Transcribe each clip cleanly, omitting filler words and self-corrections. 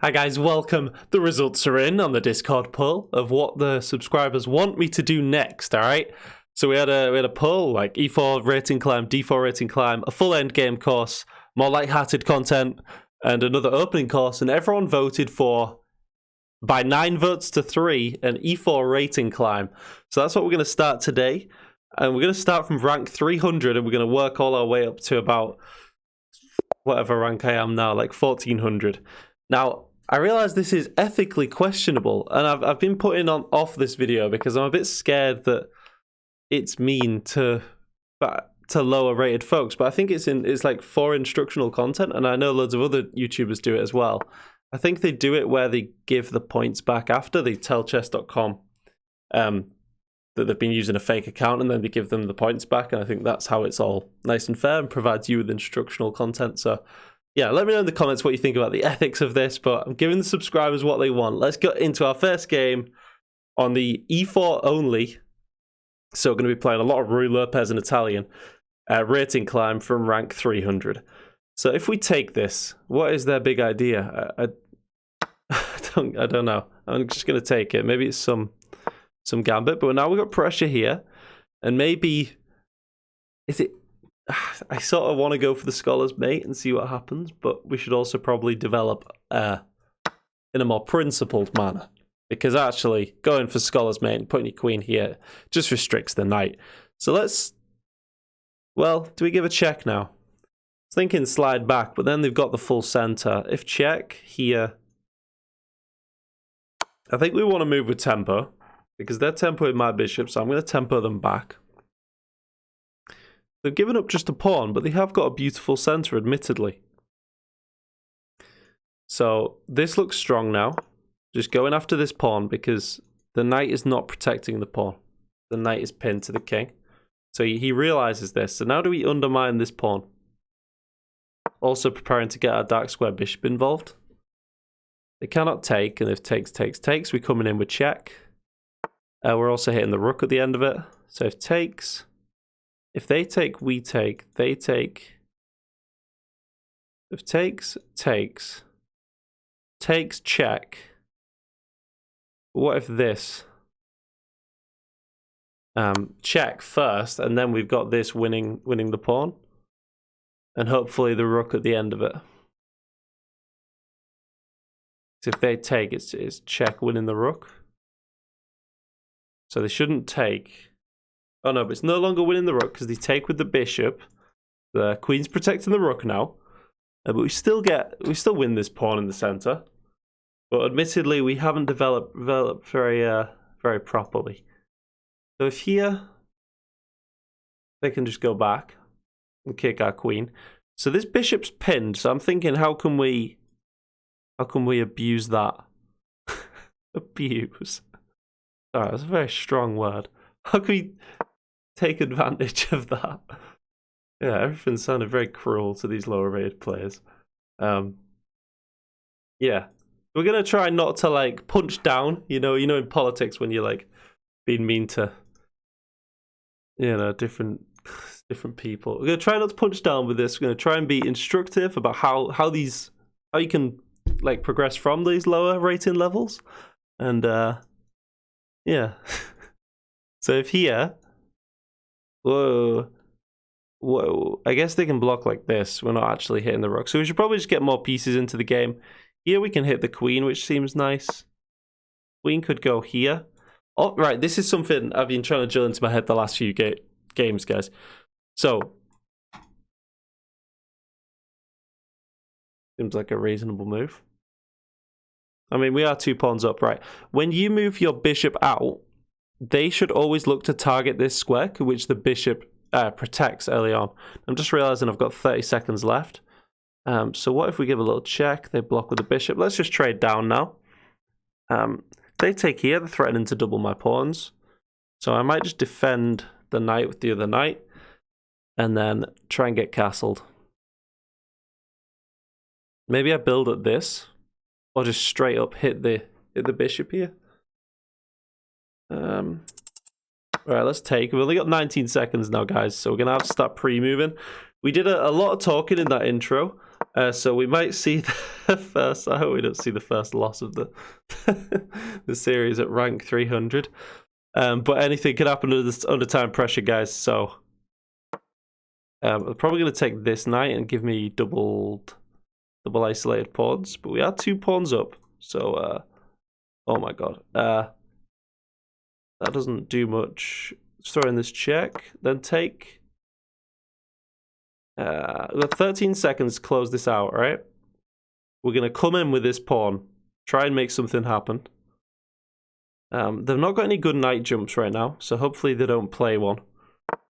Hi guys, welcome. The results are in on the Discord poll of what the subscribers want me to do next, alright? So we had a poll, like E4 rating climb, D4 rating climb, a full end game course, more lighthearted content, and another opening course, and everyone voted for, by 9 votes to 3, an E4 rating climb. So that's what we're going to start today. And we're going to start from rank 300, and we're going to work all our way up to about whatever rank I am now, like 1400. Now, I realize this is ethically questionable, and I've been putting off this video because I'm a bit scared that it's mean to lower rated folks. But I think it's like for instructional content, and I know loads of other YouTubers do it as well. I think they do it where they give the points back after. They tell chess.com that they've been using a fake account, and then they give them the points back. And I think that's how it's all nice and fair and provides you with instructional content. So yeah, let me know in the comments what you think about the ethics of this, but I'm giving the subscribers what they want. Let's get into our first game on the E4 only. So we're going to be playing a lot of Ruy Lopez and Italian rating climb from rank 300. So if we take this, what is their big idea? I don't know. I'm just going to take it. Maybe it's some gambit, but now we've got pressure here, and maybe is it? I sort of want to go for the Scholar's Mate and see what happens, but we should also probably develop in a more principled manner, because actually going for Scholar's Mate and putting your queen here just restricts the knight. So let's, well, do we give a check now? I was thinking slide back, but then they've got the full center. If check here, I think we want to move with tempo, because they're tempoing my bishop, so I'm going to tempo them back. They've given up just a pawn, but they have got a beautiful center, admittedly. So this looks strong now. Just going after this pawn, because the knight is not protecting the pawn. The knight is pinned to the king. So he realizes this. So now do we undermine this pawn? Also preparing to get our dark square bishop involved. They cannot take, and if takes, we're coming in with check. We're also hitting the rook at the end of it. So if takes... If they take, we take. They take. If takes, check. What if this? Check first, and then we've got this winning the pawn, and hopefully the rook at the end of it. So if they take, it's check winning the rook. So they shouldn't take. Oh no, but it's no longer winning the rook because they take with the bishop. The queen's protecting the rook now, but we still win this pawn in the center. But admittedly, we haven't developed very properly. So if here they can just go back and kick our queen. So this bishop's pinned. So I'm thinking, how can we abuse that? Abuse. Sorry, that's a very strong word. How can we take advantage of that? Yeah, everything sounded very cruel to these lower rated players. Yeah, we're gonna try not to like punch down. You know, in politics when you're like being mean to, different people. We're gonna try not to punch down with this. We're gonna try and be instructive about how you can like progress from these lower rating levels, and yeah. So if here, whoa, I guess they can block like this. We're not actually hitting the rook. So we should probably just get more pieces into the game. Here we can hit the queen, which seems nice. Queen could go here. Oh, right, this is something I've been trying to drill into my head the last few games, guys. So, seems like a reasonable move. I mean, we are 2 pawns up, right? When you move your bishop out, they should always look to target this square, which the bishop protects early on. I'm just realizing I've got 30 seconds left. So what if we give a little check? They block with the bishop. Let's just trade down now. They take here. They're threatening to double my pawns. So I might just defend the knight with the other knight, and then try and get castled. Maybe I build at this, or just straight up hit the bishop here. Alright, let's take. We've only got 19 seconds now, guys, so we're going to have to start pre-moving. We did a lot of talking in that intro, So we might see the first. I hope we don't see the first loss of the the series at rank 300. But anything could happen under time pressure, guys. So I'm probably going to take this knight and give me double isolated pawns. But we are 2 pawns up. So oh my god, that doesn't do much. Let's throw in this check, then take. We've got 13 seconds to close this out, right? We're going to come in with this pawn, try and make something happen. They've not got any good knight jumps right now, so hopefully they don't play one.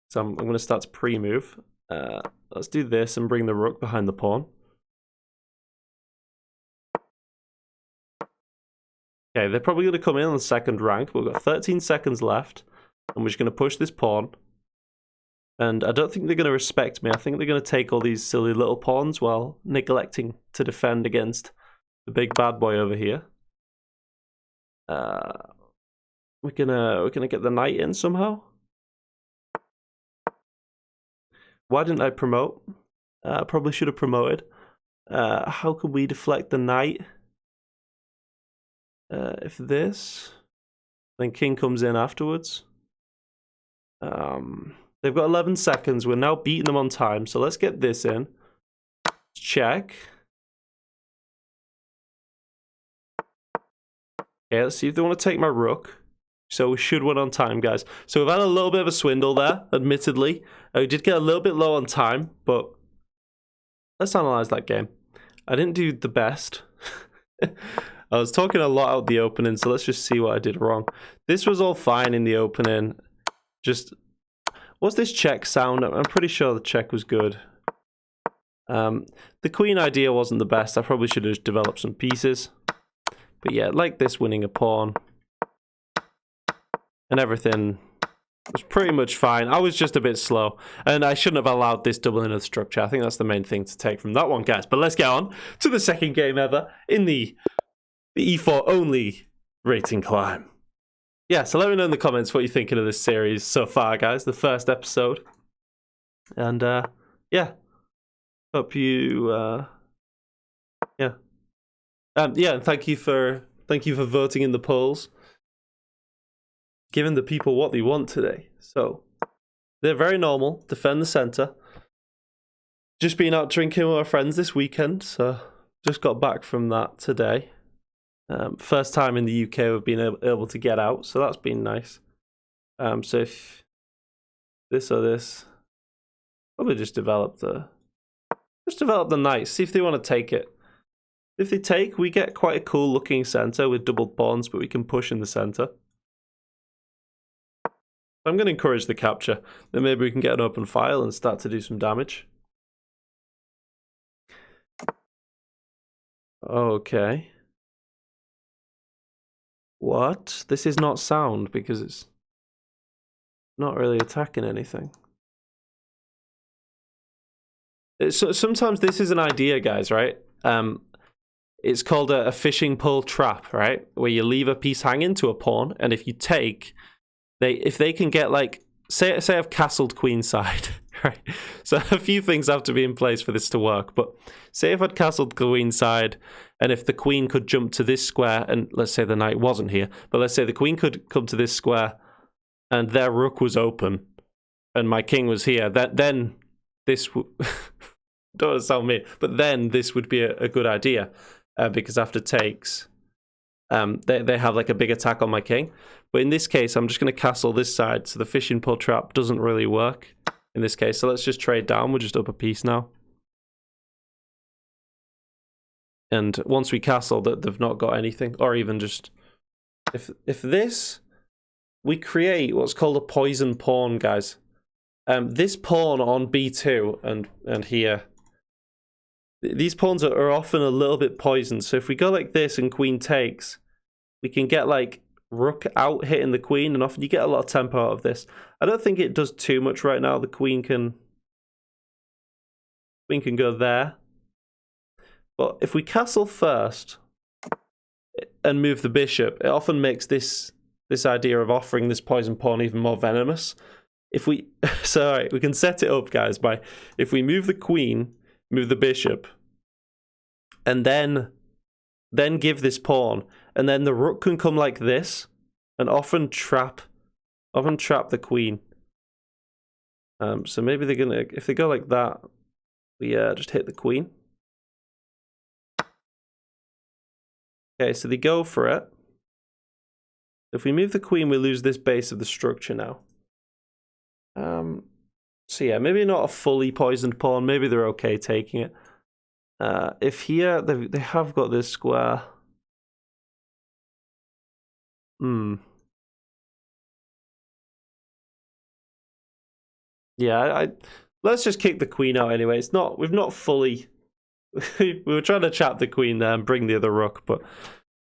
So I'm going to start to pre-move. Let's do this and bring the rook behind the pawn. Okay, they're probably going to come in on the second rank. We've got 13 seconds left, and we're just going to push this pawn. And I don't think they're going to respect me. I think they're going to take all these silly little pawns while neglecting to defend against the big bad boy over here. We're gonna get the knight in somehow. Why didn't I promote? I probably should have promoted. How can we deflect the knight? If this, then king comes in afterwards. They've got 11 seconds. We're now beating them on time. So let's get this in. Check. Okay, let's see if they want to take my rook. So we should win on time, guys. So we've had a little bit of a swindle there, admittedly. We did get a little bit low on time, but let's analyze that game. I didn't do the best. I was talking a lot out the opening, so let's just see what I did wrong. This was all fine in the opening. Just... what's this check sound? I'm pretty sure the check was good. The queen idea wasn't the best. I probably should have developed some pieces. But yeah, like this winning a pawn. And everything was pretty much fine. I was just a bit slow. And I shouldn't have allowed this doubling of the structure. I think that's the main thing to take from that one, guys. But let's get on to the second game ever in the E4 only rating climb. Yeah, so let me know in the comments what you're thinking of this series so far, guys. The first episode. And, yeah. Hope you, yeah. Yeah, and thank you for voting in the polls. Giving the people what they want today. So, they're very normal. Defend the center. Just been out drinking with my friends this weekend. So, just got back from that today. First time in the UK we've been able to get out, so that's been nice. So if this or this, probably just develop the knight. See if they want to take it. If they take, we get quite a cool looking center with double pawns, but we can push in the center. I'm going to encourage the capture. Then maybe we can get an open file and start to do some damage. Okay. What? This is not sound because it's not really attacking anything. So sometimes this is an idea, guys, right? It's called a fishing pole trap, right? Where you leave a piece hanging to a pawn, and if you take, if they can get like, say I've castled queenside, right? So a few things have to be in place for this to work. But say if I'd castled queenside, and if the queen could jump to this square, and let's say the knight wasn't here, but let's say the queen could come to this square, and their rook was open, and my king was here, then this don't want to sound me, but then this would be a good idea, because after takes, they have like a big attack on my king. But in this case, I'm just going to castle this side, so the fishing pole trap doesn't really work in this case. So let's just trade down. We're just up a piece now. And once we castle, that they've not got anything, or even just if this, we create what's called a poison pawn, guys. This pawn on b2 and here, these pawns are often a little bit poisoned. So if we go like this and queen takes, we can get like rook out hitting the queen, and often you get a lot of tempo out of this. I don't think it does too much right now. The queen can go there. But if we castle first and move the bishop, it often makes this idea of offering this poison pawn even more venomous. If we so all right, we can set it up, guys, by if we move the queen, move the bishop, and then give this pawn, and then the rook can come like this, and often trap the queen. So maybe they're gonna, if they go like that, we just hit the queen. Okay, so they go for it. If we move the queen, we lose this base of the structure now. So yeah, maybe not a fully poisoned pawn. Maybe they're okay taking it. If here, they have got this square. Yeah, let's just kick the queen out anyway. It's not, we've not fully... we were trying to trap the queen there and bring the other rook, but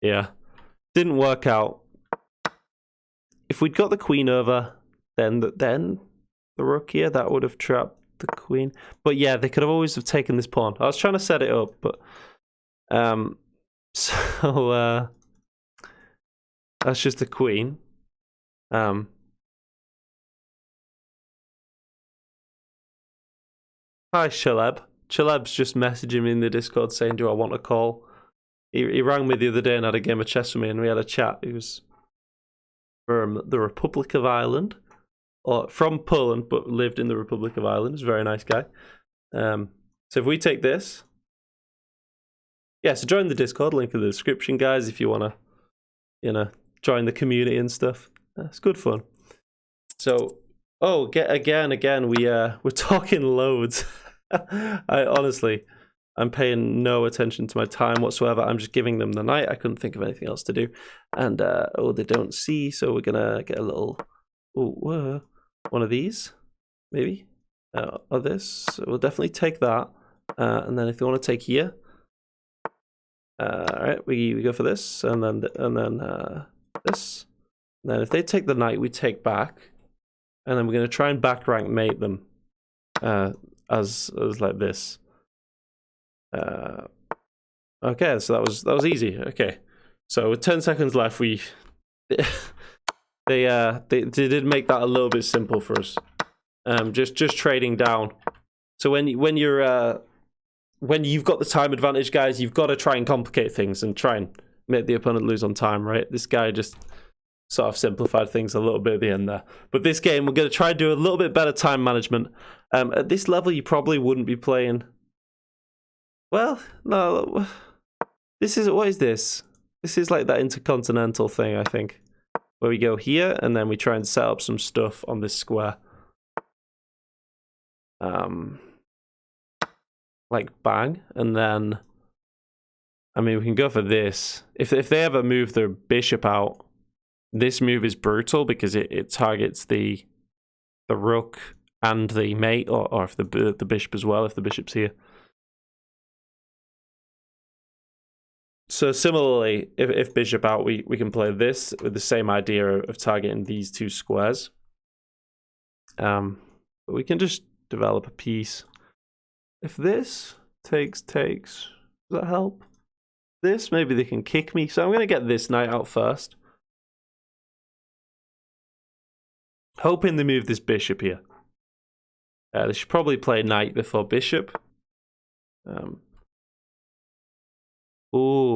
yeah, didn't work out. If we'd got the queen over, then the rook here, that would have trapped the queen. But yeah, they could have always have taken this pawn. I was trying to set it up, but so that's just the queen. Hi Shaleb. Shaleb's just messaging me in the Discord saying, do I want a call? He rang me the other day and had a game of chess with me, and we had a chat. He was from the Republic of Ireland, or from Poland, but lived in the Republic of Ireland. He's a very nice guy. So if we take this, yeah, so join the Discord, link in the description, guys, if you want to, join the community and stuff. It's good fun. So, again, we're talking loads. I'm paying no attention to my time whatsoever. I'm just giving them the night. I couldn't think of anything else to do. And, they don't see, so we're gonna get a little, one of these, maybe, or this. So we'll definitely take that. And then if they want to take here, all right, we go for this, and then this. And then if they take the knight, we take back, and then we're going to try and back rank mate them, as like this. Okay, so that was easy. Okay, so with 10 seconds left, they did make that a little bit simple for us. Just trading down. So when you've got the time advantage, guys, you've got to try and complicate things and try and make the opponent lose on time, right? This guy just sort of simplified things a little bit at the end there. But this game, we're going to try and do a little bit better time management. At this level, you probably wouldn't be playing... Well, no. What is this? This is like that intercontinental thing, I think. Where we go here, and then we try and set up some stuff on this square. Like bang, and then... I mean, we can go for this. If they ever move their bishop out, this move is brutal because it targets the rook and the mate, or if the bishop as well, if the bishop's here. So similarly, if bishop out, we can play this with the same idea of targeting these two squares. But we can just develop a piece. If this takes, does that help? This, maybe they can kick me. So I'm going to get this knight out first. Hoping they move this bishop here. They should probably play knight before bishop.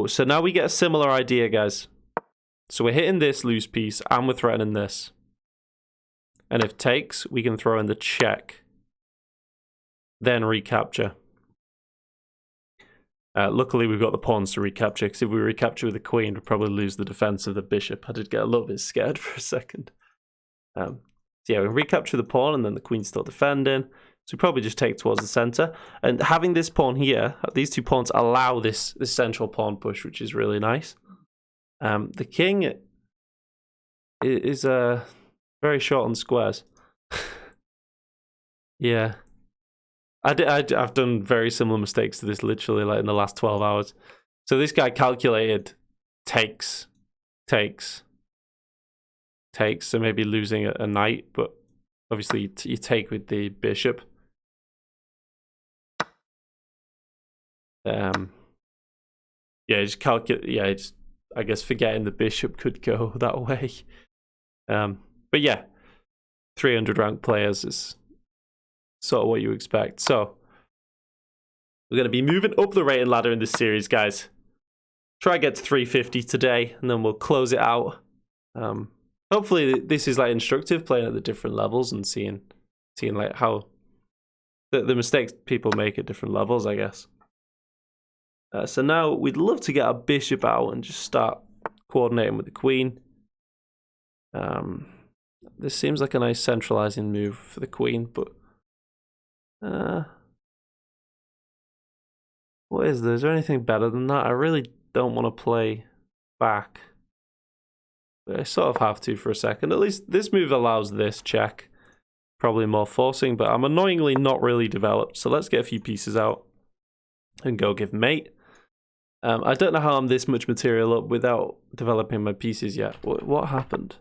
So now we get a similar idea, guys. So we're hitting this loose piece, and we're threatening this. And if takes, we can throw in the check. Then recapture. Luckily, we've got the pawns to recapture, because if we recapture with the queen, we'd probably lose the defense of the bishop. I did get a little bit scared for a second. So yeah, we recapture the pawn, and then the queen's still defending. So we probably just take towards the center. And having this pawn here, these two pawns allow this central pawn push, which is really nice. The king is very short on squares. Yeah. I've done very similar mistakes to this literally like in the last 12 hours. So this guy calculated takes. So maybe losing a knight, but obviously you take with the bishop. Yeah, just calculate. Yeah, I guess forgetting the bishop could go that way. But yeah, 300 ranked players is sort of what you expect. So We're going to be moving up the rating ladder in this series, guys. Try get to 350 today, and then we'll close it out. Hopefully this is like instructive, playing at the different levels and seeing like how the mistakes people make at different levels, I guess. So now we'd love to get our bishop out and just start coordinating with the queen. This seems like a nice centralizing move for the queen, but what is there? Is there anything better than that? I really don't want to play back, but I sort of have to for a second. At least this move allows this check. Probably more forcing, but I'm annoyingly not really developed. So let's get a few pieces out and go give mate. I don't know how I'm this much material up without developing my pieces yet. What happened?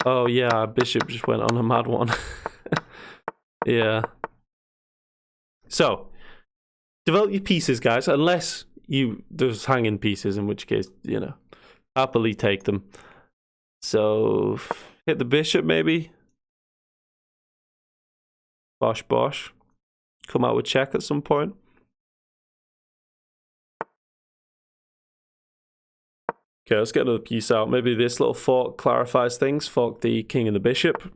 Oh yeah, our bishop just went on a mad one. Yeah. So, develop your pieces, guys, unless there's hanging pieces, in which case, you know, happily take them. So, hit the bishop maybe. Bosh bosh. Come out with check at some point. Okay, let's get another piece out. Maybe this little fork clarifies things. Fork the king and the bishop.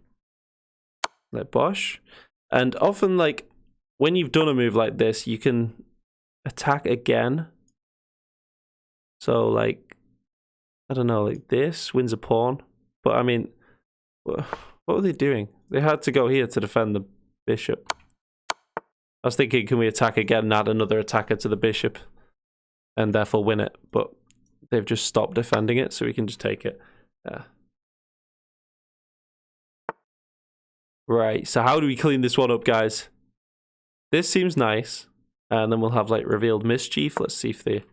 Like bosh. And often, like, when you've done a move like this, you can attack again. So, like, I don't know, like this wins a pawn. But, I mean, what were they doing? They had to go here to defend the bishop. I was thinking, can we attack again and add another attacker to the bishop and therefore win it? But they've just stopped defending it, so we can just take it. Right, so how do we clean this one up, guys? This seems nice. And then we'll have, like, revealed mischief. Let's see if they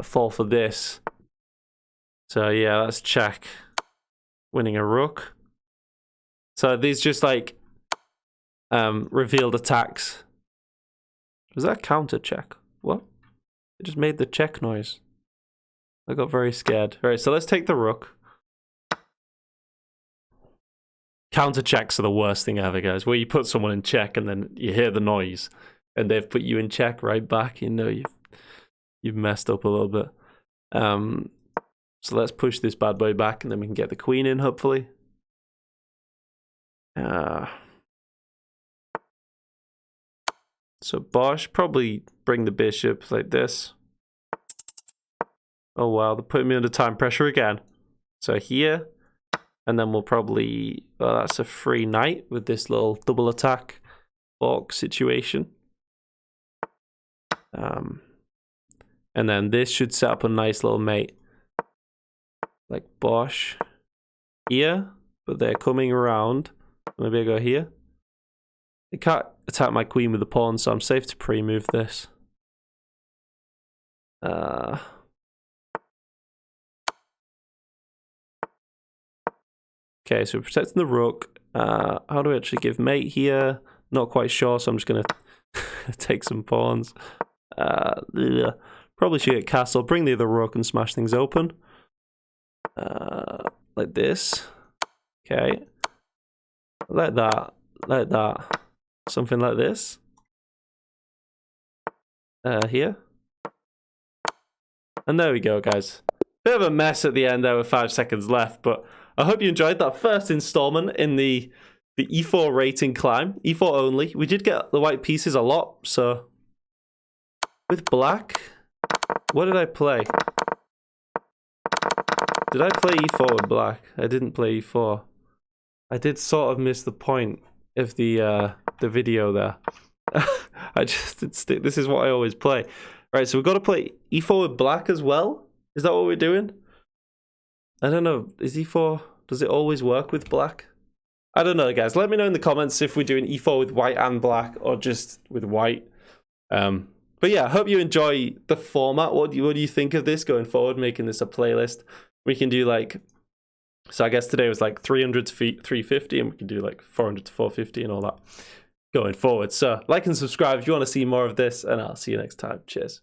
fall for this. So, yeah, let's check. Winning a rook. So these just, like, revealed attacks. Was that counter check? What? It just made the check noise. I got very scared. All right, so let's take the rook. Counter checks are the worst thing ever, guys. Where you put someone in check and then you hear the noise and they've put you in check right back. You know you've messed up a little bit. So let's push this bad boy back and then we can get the queen in, hopefully. So bosh, probably bring the bishop like this. Oh wow, they're putting me under time pressure again. So here, and then we'll probably, well, that's a free knight with this little double attack fork situation. And then this should set up a nice little mate. Like bosh here, but they're coming around. Maybe I go here. They can't attack my queen with the pawn, so I'm safe to pre-move this. Okay, so we're protecting the rook. How do I actually give mate here? Not quite sure, so I'm just going to take some pawns. Probably should get castle, bring the other rook and smash things open. Like this. Okay. Like that. Like that. Something like this. Here. And there we go, guys. Bit of a mess at the end there with 5 seconds left, but I hope you enjoyed that first installment in the E4 rating climb. E4 only. We did get the white pieces a lot, so with black, what did I play? Did I play E4 with black? I didn't play E4. I did sort of miss the point of the video there. This is what I always play. Right, so we've got to play E4 with black as well? Is that what we're doing? I don't know. Is E4... Does it always work with black? I don't know, guys. Let me know in the comments if we're doing E4 with white and black or just with white. But yeah, I hope you enjoy the format. What do you think of this going forward, making this a playlist? We can do like... So I guess today was like 300 to 350, and we can do like 400 to 450 and all that going forward. So like and subscribe if you want to see more of this, and I'll see you next time. Cheers.